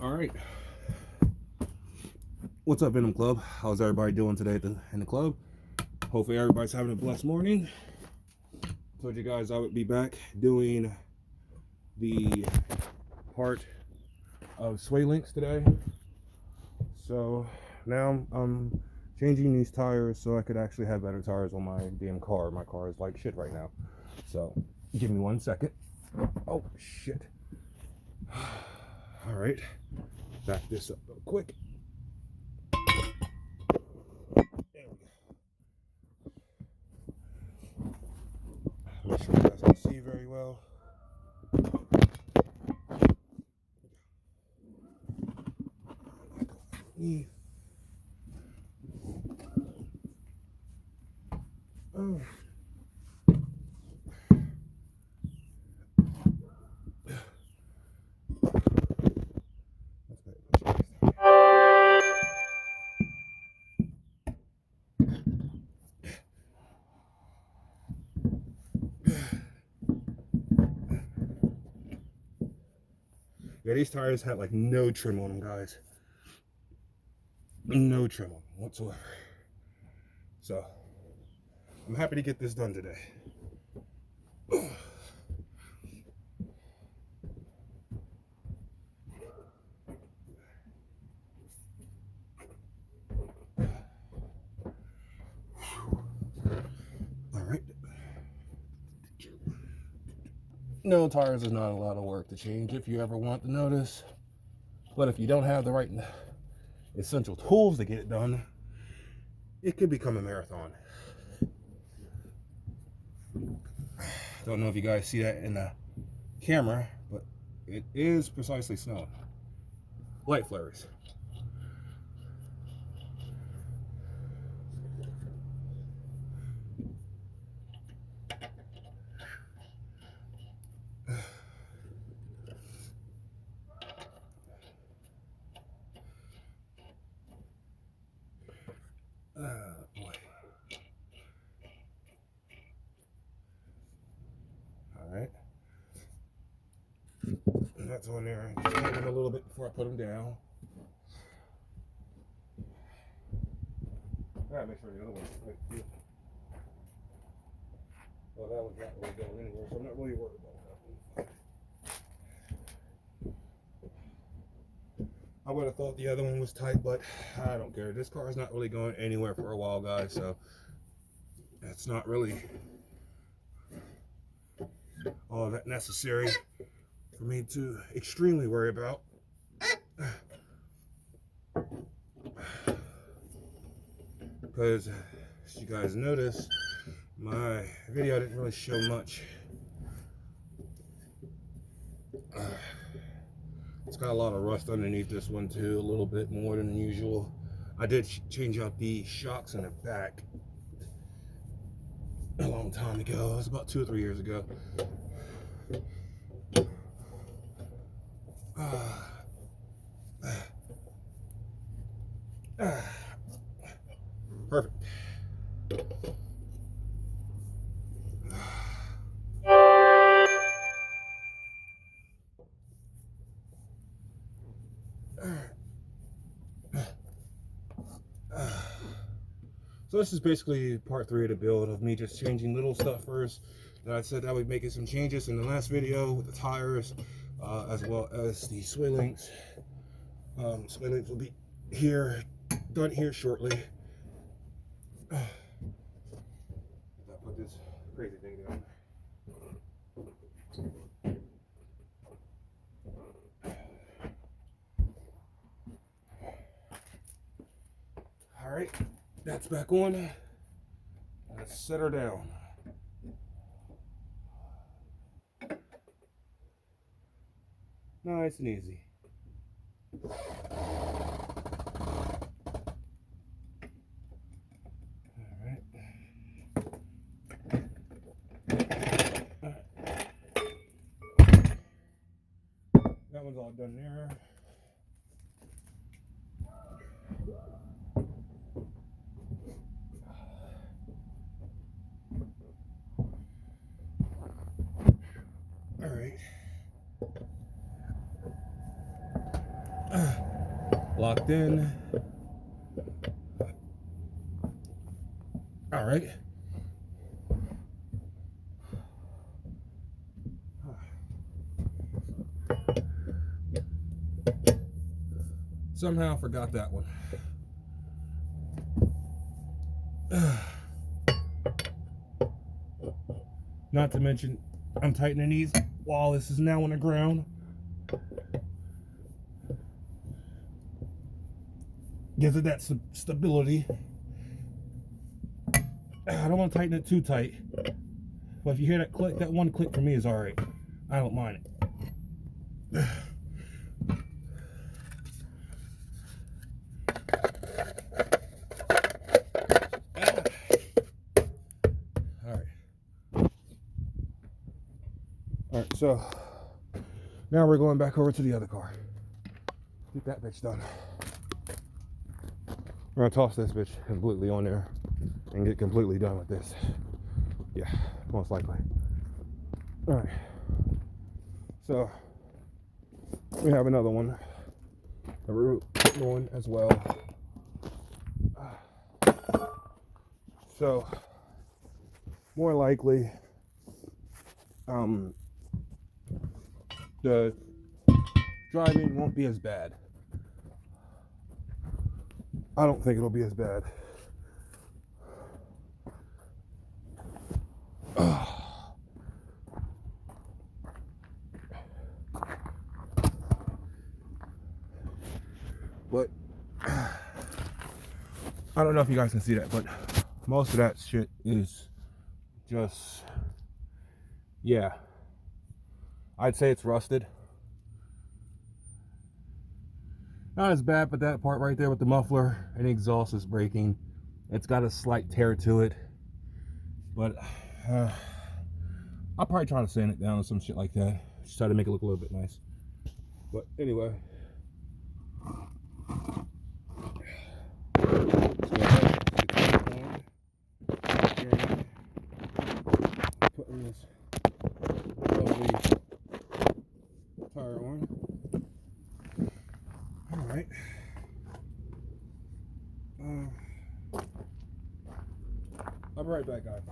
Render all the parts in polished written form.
All right. What's up, Venom Club? How's everybody doing today in the club? Hopefully everybody's having a blessed morning. Told you guys I would be back doing the part of sway links today. So now I'm changing these tires so I could actually have better tires on my damn car. My car is like shit right now. So give me 1 second. Oh shit. All right. Back this up real quick. There we go. Make sure you guys can see very well. Oh. Yeah, these tires had like no trim on them, guys. No trim on them whatsoever. So I'm happy to get this done today. All right. No, tires is not a lot of work to change if you ever want to notice. But if you don't have the right essential tools to get it done, it could become a marathon. Don't know if you guys see that in the camera, but it is precisely snowing. Light flurries. Boy. All right. That's on there. Just hang them a little bit before I put them down. I gotta make sure the other one's right too. Well, that one's not really going anywhere, so I'm not really worried about that one. I would have thought the other one was tight, but I don't care. This car is not really going anywhere for a while, guys, so that's not really all that necessary for me to extremely worry about. Because, as you guys notice, my video didn't really show much. It's got a lot of rust underneath this one too, a little bit more than usual. I did change out the shocks in the back a long time ago. It was about 2 or 3 years ago. Perfect. So this is basically part 3 of the build of me just changing little stuff first. I said I would make some changes in the last video with the tires, as well as the sway links. Sway links will be done here shortly. I put this crazy thing down. All right, that's back on. Let's set her down. Nice and easy. That one's all done there. All right. Locked in. All right. Somehow forgot that one. Not to mention, I'm tightening these while this is now on the ground. Gives it that stability. I don't want to tighten it too tight. But if you hear that click, that one click for me is alright. I don't mind it. Alright, so now we're going back over to the other car. Get that bitch done. We're gonna toss this bitch completely on there and get completely done with this. Yeah, most likely. Alright. So we have another one that we're doing as well. So more likely the driving won't be as bad. I don't think it'll be as bad. But I don't know if you guys can see that, but most of that shit is just, yeah, I'd say it's rusted. Not as bad, but that part right there with the muffler and the exhaust is breaking. It's got a slight tear to it, but I'll probably try to sand it down or some shit like that. Just try to make it look a little bit nice. But anyway, let's go ahead, putting this lovely tire on. All right. I'll be right back, guys.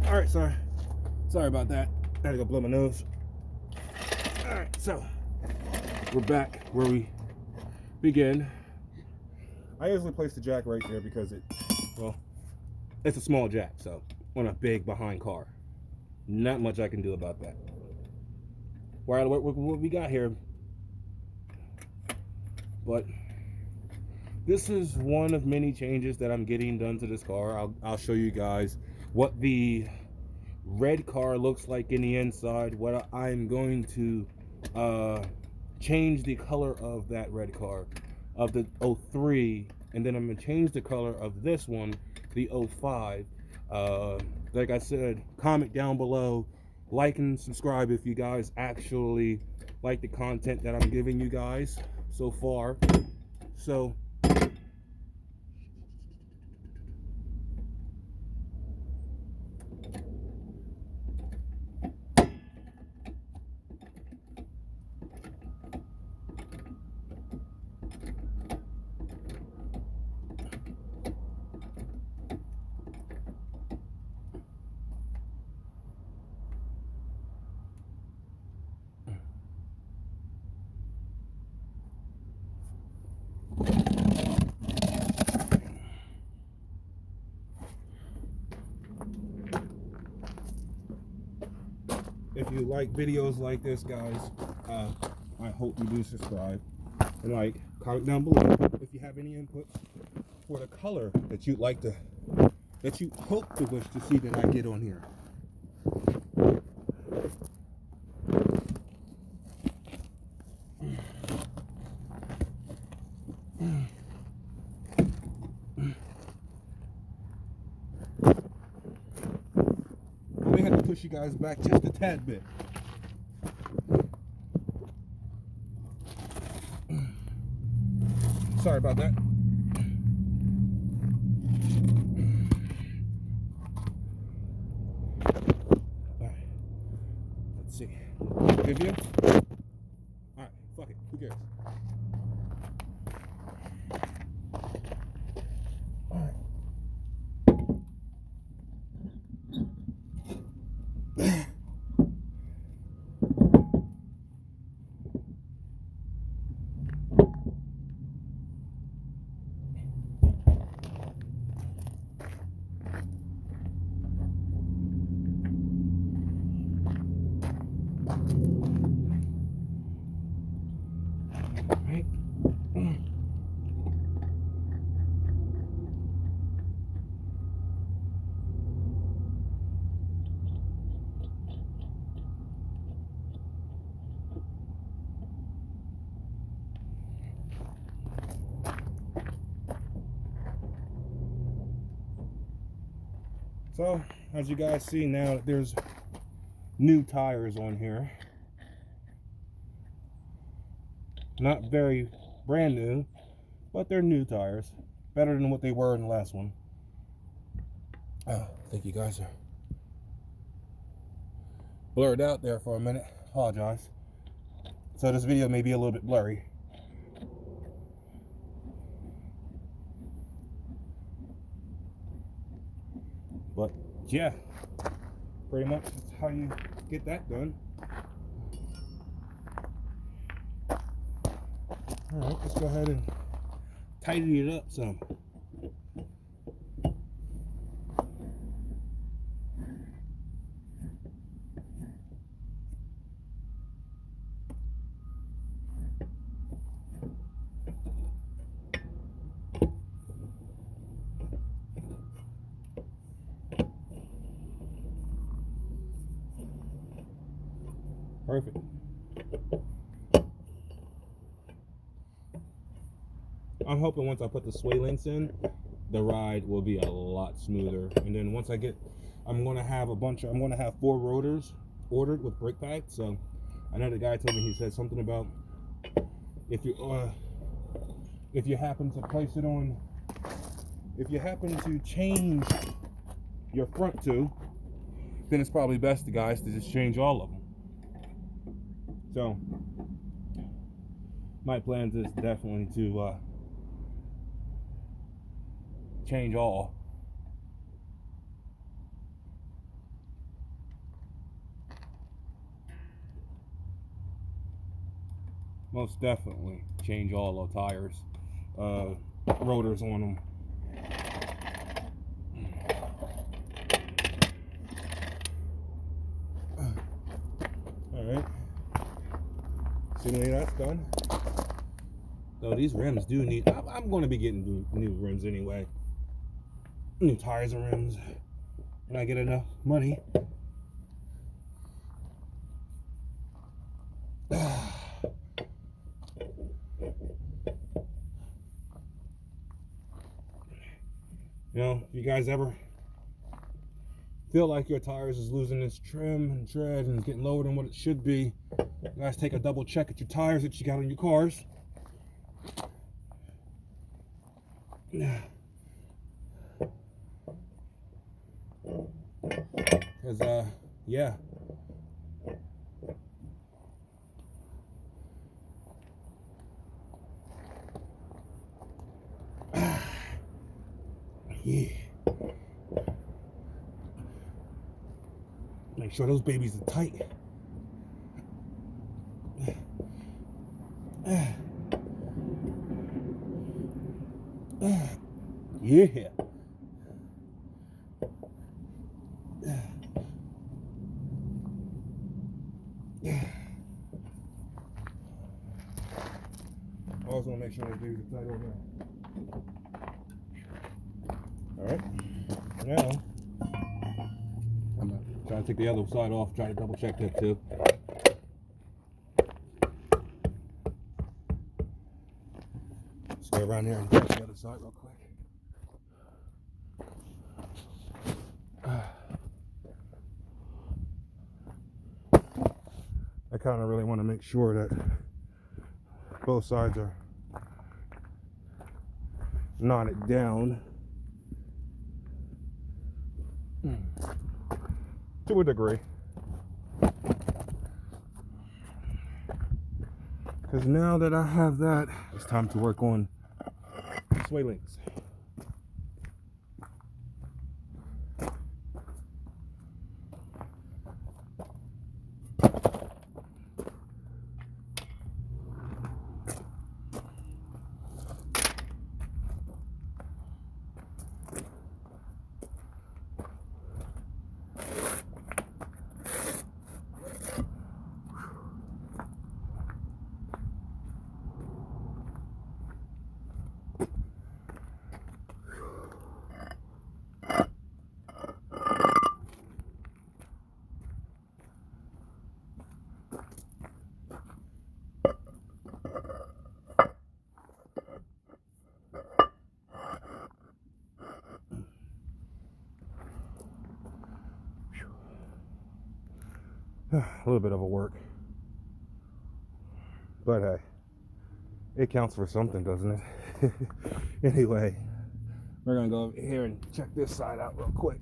All right, sorry about that. I had to go blow my nose. All right, so we're back where we began. I usually place the jack right there because it's a small jack, so on a big behind car. Not much I can do about that. What we got here, but this is one of many changes that I'm getting done to this car. I'll show you guys what the red car looks like in the inside. What I'm going to change the color of that red car, of the 03, and then I'm going to change the color of this one, the 05. Like I said, comment down below, like and subscribe if you guys actually like the content that I'm giving you guys so far. So you like videos like this, guys, I hope you do subscribe. And like, comment down below if you have any input for the color that you'd like to, that you hope to wish to see that I get on here. I may have to push you guys back just a tad bit. Sorry about that. Alright. Let's see. Good view? Alright, fuck it. Who cares? Alright. So, as you guys see now, there's new tires on here. Not very brand new, but they're new tires. Better than what they were in the last one. I think you guys are blurred out there for a minute. Apologize. So this video may be a little bit blurry. But yeah, pretty much that's how you get that done. Alright, let's go ahead and tidy it up some. Perfect. I'm hoping once I put the sway links in, the ride will be a lot smoother. And then once I get, I'm going to have 4 rotors ordered with brake pads. So I know the guy told me, he said something about if you happen to place it on, if you happen to change your front two, then it's probably best, guys, to just change all of them. So my plans is definitely to change all. Most definitely change all the tires, rotors on them. All right. Assuming that's done. So these rims do need, I'm going to be getting new rims anyway. New tires and rims when I get enough money. You know, if you guys ever feel like your tires is losing its trim and tread and getting lower than what it should be, you guys take a double check at your tires that you got on your cars. Because yeah, yeah, make sure those babies are tight. Yeah. make sure everything's inside on there. Alright. Now, I'm going to try to take the other side off, try to double check that too. Let's go around here and check the other side real quick. I kind of really want to make sure that both sides are knotted down to a degree, because now that I have that, it's time to work on sway links. A little bit of a work, but hey, it counts for something, doesn't it? Anyway, we're gonna go over here and check this side out real quick.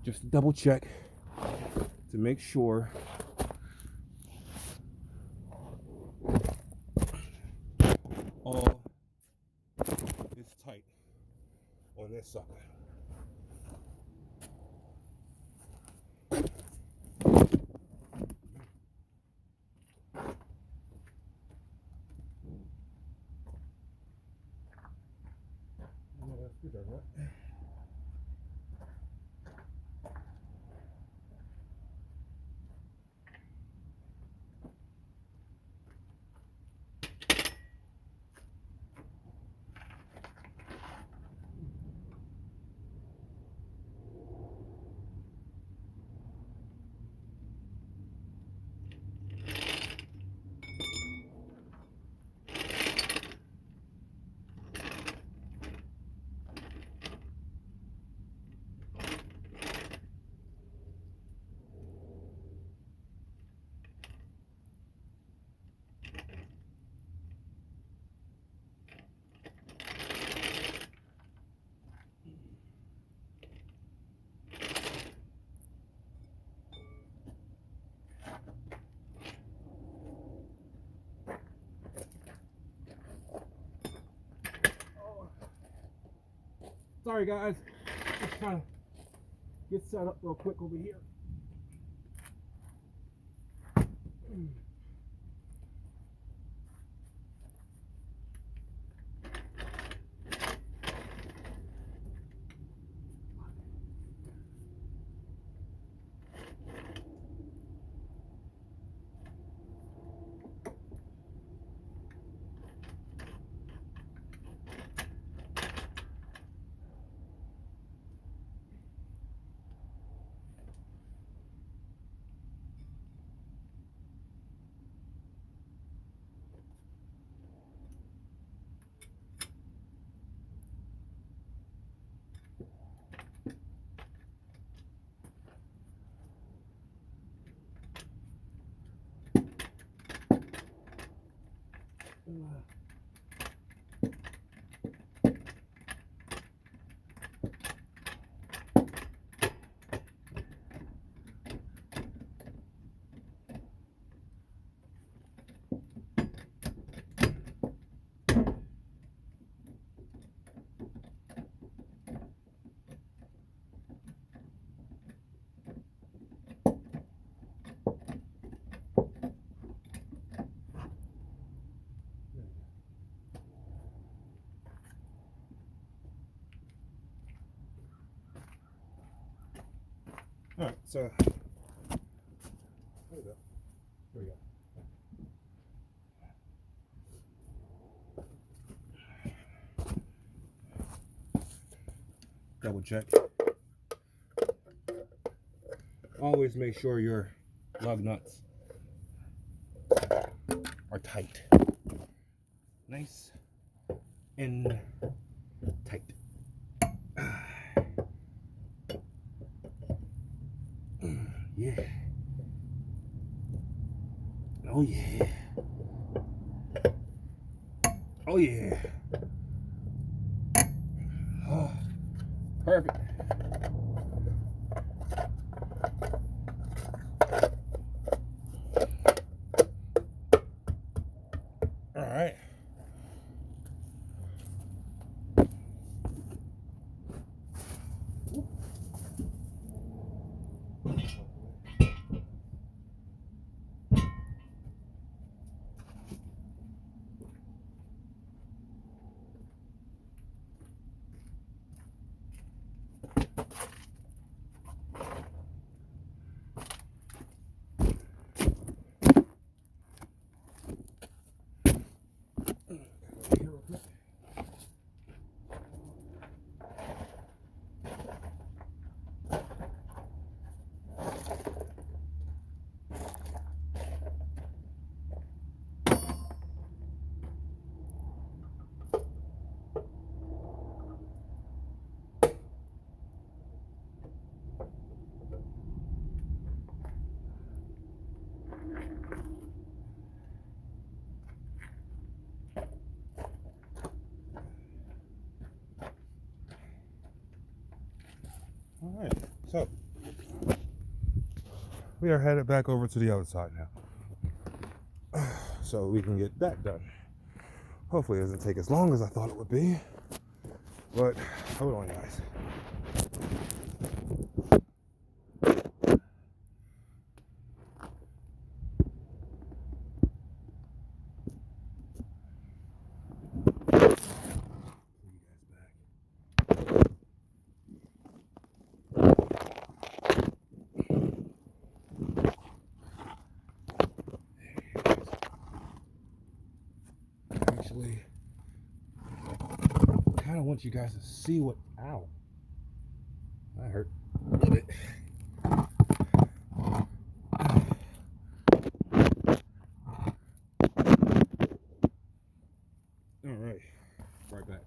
Just double check to make sure all is tight on this sucker. Sorry guys, just trying to get set up real quick over here. Alright, so there we go. Here we go. Double check. Always make sure your lug nuts are tight. Nice and tight. Yeah. Oh yeah. Oh yeah. Oh, perfect. All right. All right, so we are headed back over to the other side now, so we can get that done. Hopefully it doesn't take as long as I thought it would be, but hold on, guys. Actually, kind of want you guys to see what. Ow, that hurt a little bit. All right, right back.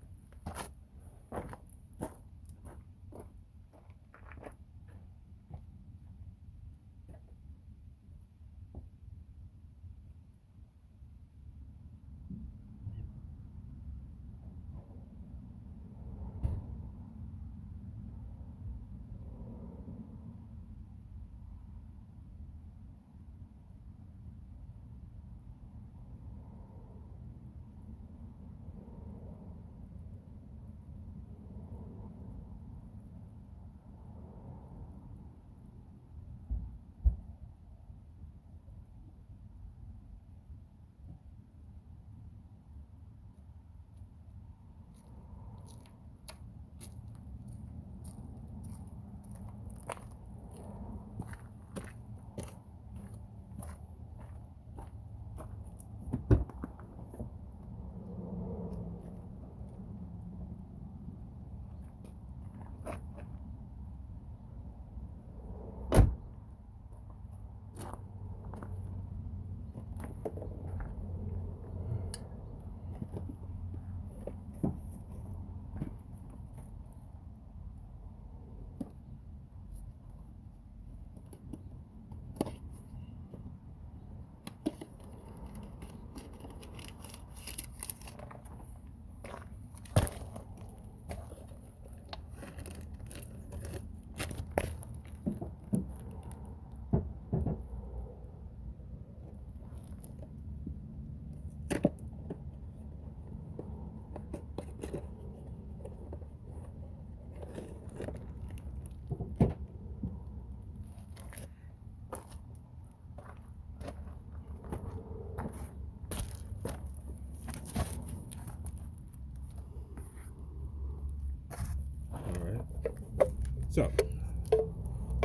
So,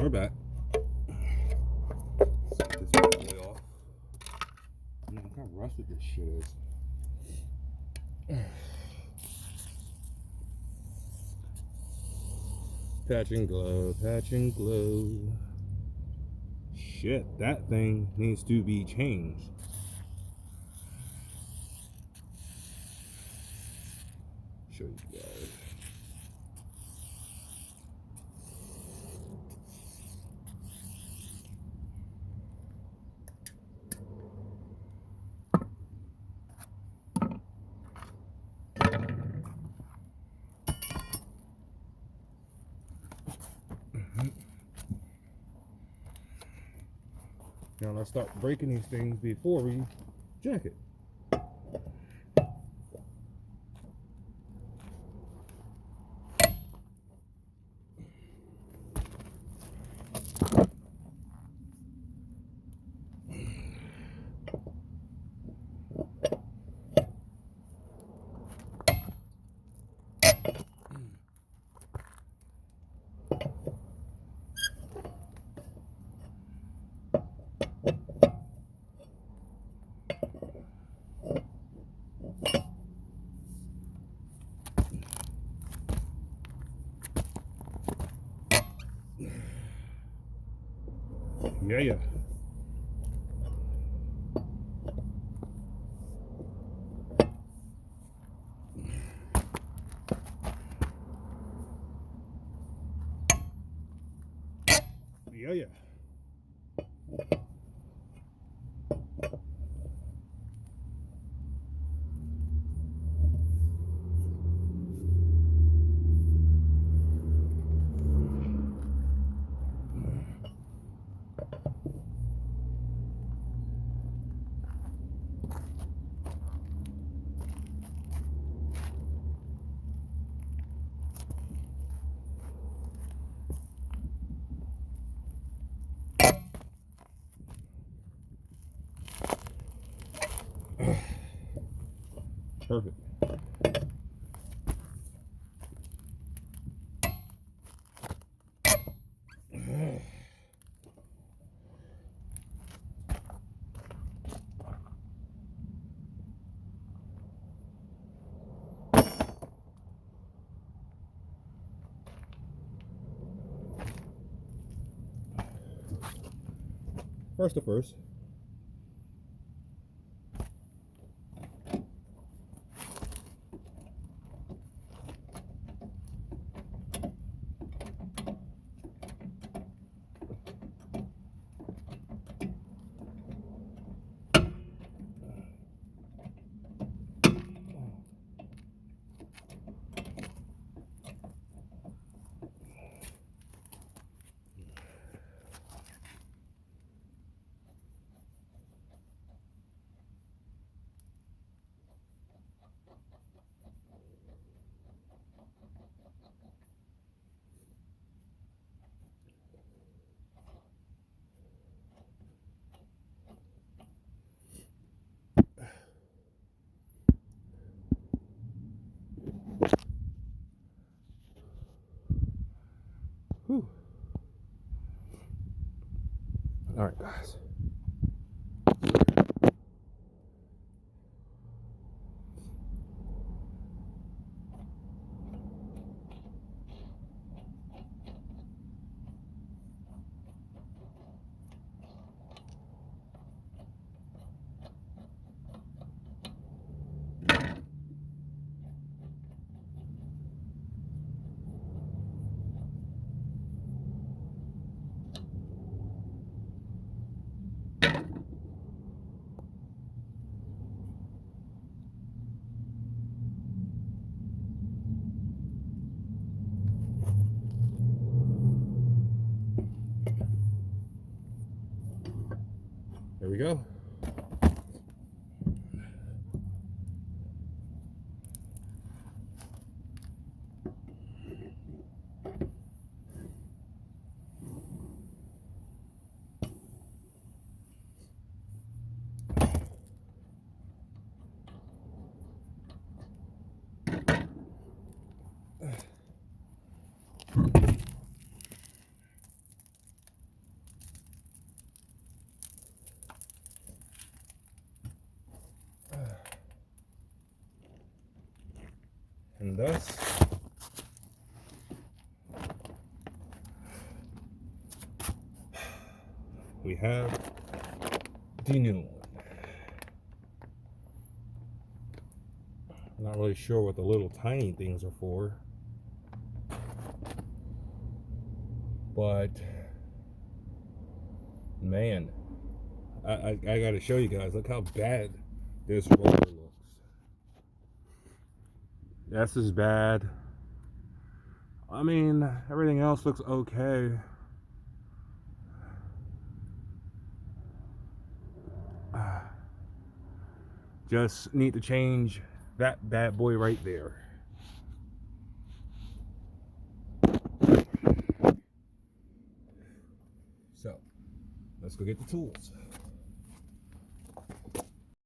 we're back. Look how rusted this shit is. Patch and glow, patch and glow. Shit, that thing needs to be changed. Show you guys. Now let's start breaking these things before we jack it. Yeah. Yeah. Perfect. First to first. Whew. All right, guys. There we go. us, we have the new one. I'm not really sure what the little tiny things are for, but man, I gotta show you guys, look how bad this roller looks. This is bad. I mean, everything else looks okay. Just need to change that bad boy right there. So, let's go get the tools.